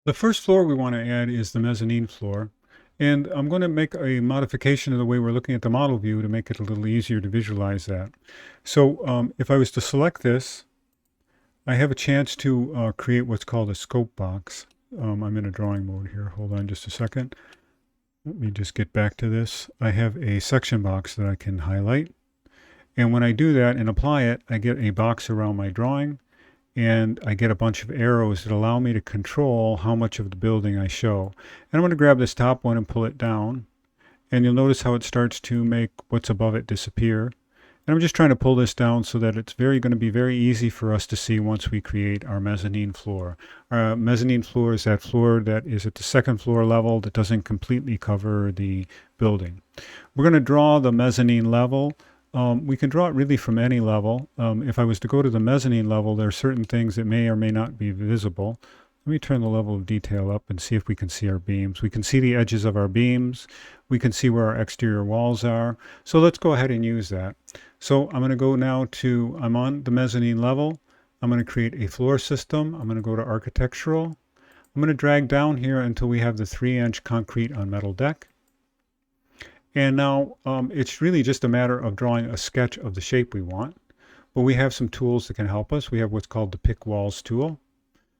The first floor we want to add is the mezzanine floor. And I'm going to make a modification of the way we're looking at the model view to make it a little easier to visualize that. So if I was to select this, I have a chance to create what's called a scope box. I'm in a drawing mode here. Hold on just a second. Let me just get back to this. I have a section box that I can highlight. And when I do that and apply it, I get a box around my drawing. And I get a bunch of arrows that allow me to control how much of the building I show. And I'm going to grab this top one and pull it down. And you'll notice how it starts to make what's above it disappear. And I'm just trying to pull this down so that it's going to be very easy for us to see once we create our mezzanine floor. Our mezzanine floor is that floor that is at the second floor level that doesn't completely cover the building. We're going to draw the mezzanine level. We can draw it really from any level. If I was to go to the mezzanine level, there are certain things that may or may not be visible. Let me turn the level of detail up and see if we can see our beams. We can see the edges of our beams. We can see where our exterior walls are. So let's go ahead and use that. So I'm going to go now to, I'm on the mezzanine level. I'm going to create a floor system. I'm going to go to architectural. I'm going to drag down here until we have the 3-inch concrete on metal deck. And now it's really just a matter of drawing a sketch of the shape we want. But we have some tools that can help us. We have what's called the Pick Walls tool.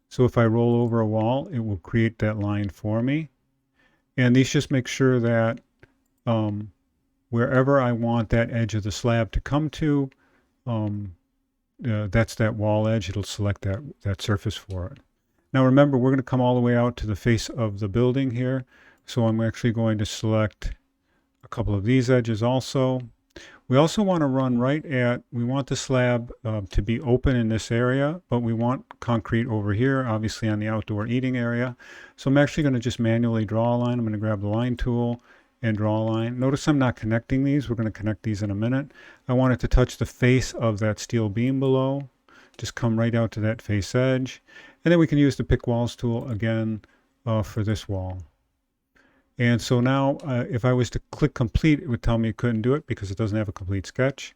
So if I roll over a wall, it will create that line for me. And these just make sure that wherever I want that edge of the slab to come to, that's that wall edge. It'll select that surface for it. Now remember, we're going to come all the way out to the face of the building here. So I'm actually going to select a couple of these edges also. We also want to run we want the slab to be open in this area, but we want concrete over here, obviously on the outdoor eating area. So I'm actually going to just manually draw a line. I'm going to grab the line tool and draw a line. Notice I'm not connecting these. We're going to connect these in a minute. I want it to touch the face of that steel beam below. Just come right out to that face edge. And then we can use the Pick Walls tool again for this wall. And so now if I was to click complete, it would tell me it couldn't do it because it doesn't have a complete sketch.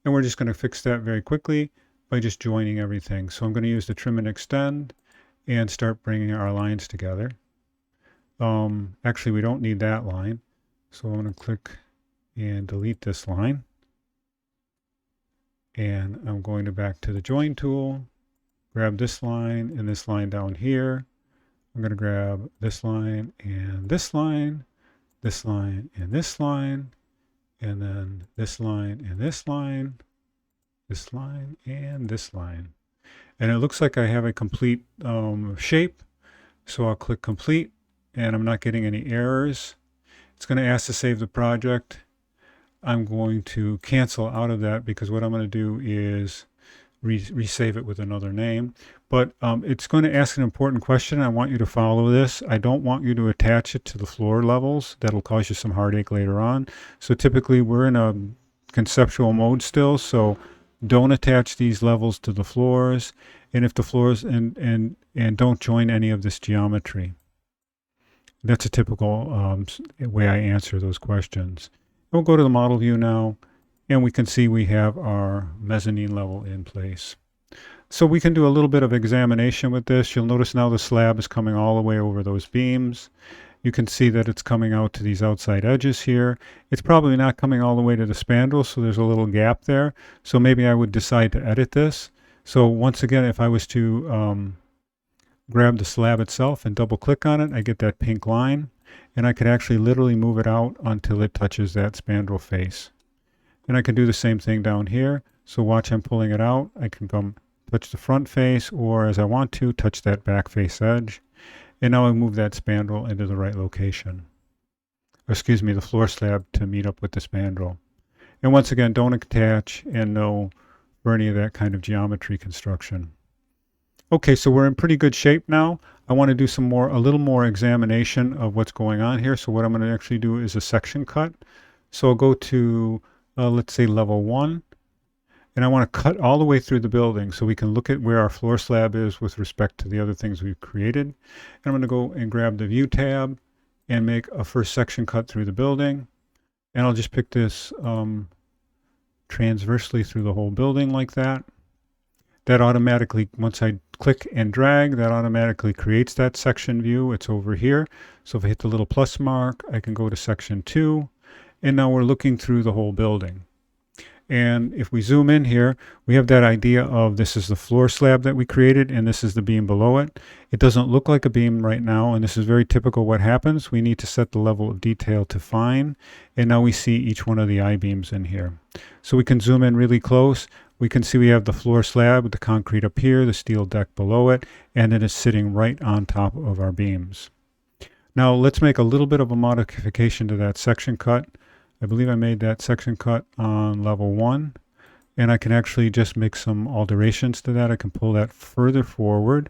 And we're just going to fix that very quickly by just joining everything. So I'm going to use the trim and extend and start bringing our lines together. Actually, we don't need that line. So I'm going to click and delete this line. And I'm going to back to the join tool, grab this line and this line down here. I'm going to grab this line and this line, this line and this line, and then this line and this line, this line and this line. And it looks like I have a complete shape. So I'll click complete and I'm not getting any errors. It's going to ask to save the project. I'm going to cancel out of that because what I'm going to do is resave it with another name. But it's going to ask an important question. I want you to follow this. I don't want you to attach it to the floor levels. That'll cause you some heartache later on. So typically we're in a conceptual mode still, so don't attach these levels to the floors. And if the floors and don't join any of this geometry. That's a typical way I answer those questions. We'll go to the model view now. And we can see we have our mezzanine level in place. So we can do a little bit of examination with this. You'll notice now the slab is coming all the way over those beams. You can see that it's coming out to these outside edges here. It's probably not coming all the way to the spandrel, so there's a little gap there. So maybe I would decide to edit this. So once again, if I was to grab the slab itself and double click on it, I get that pink line. And I could actually literally move it out until it touches that spandrel face. And I can do the same thing down here. So watch, I'm pulling it out. I can come touch the front face, or as I want to, touch that back face edge. And now I move that spandrel into the right location. Or excuse me, the floor slab to meet up with the spandrel. And once again, don't attach and no for any of that kind of geometry construction. Okay, so we're in pretty good shape now. I want to do a little more examination of what's going on here. So what I'm going to actually do is a section cut. So I'll go to let's say level 1, and I want to cut all the way through the building so we can look at where our floor slab is with respect to the other things we've created. And I'm going to go and grab the view tab and make a first section cut through the building. And I'll just pick this transversely through the whole building like that. That automatically, once I click and drag, that automatically creates that section view. It's over here. So if I hit the little plus mark, I can go to section 2, and now we're looking through the whole building. And if we zoom in here, we have that idea of this is the floor slab that we created and this is the beam below it. It doesn't look like a beam right now, and this is very typical what happens. We need to set the level of detail to fine, and now we see each one of the I-beams in here. So we can zoom in really close. We can see we have the floor slab with the concrete up here, the steel deck below it, and it is sitting right on top of our beams. Now let's make a little bit of a modification to that section cut. I believe I made that section cut on level 1, and I can actually just make some alterations to that. I can pull that further forward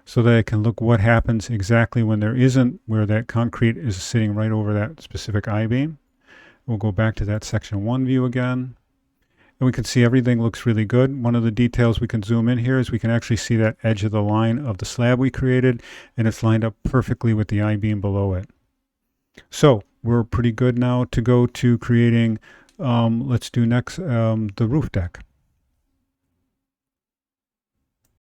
so that I can look what happens exactly when there isn't, where that concrete is sitting right over that specific I-beam. We'll go back to that section 1 view again, and we can see everything looks really good. One of the details we can zoom in here is we can actually see that edge of the line of the slab we created, and it's lined up perfectly with the I-beam below it. So we're pretty good now to go to creating, let's do next the roof deck.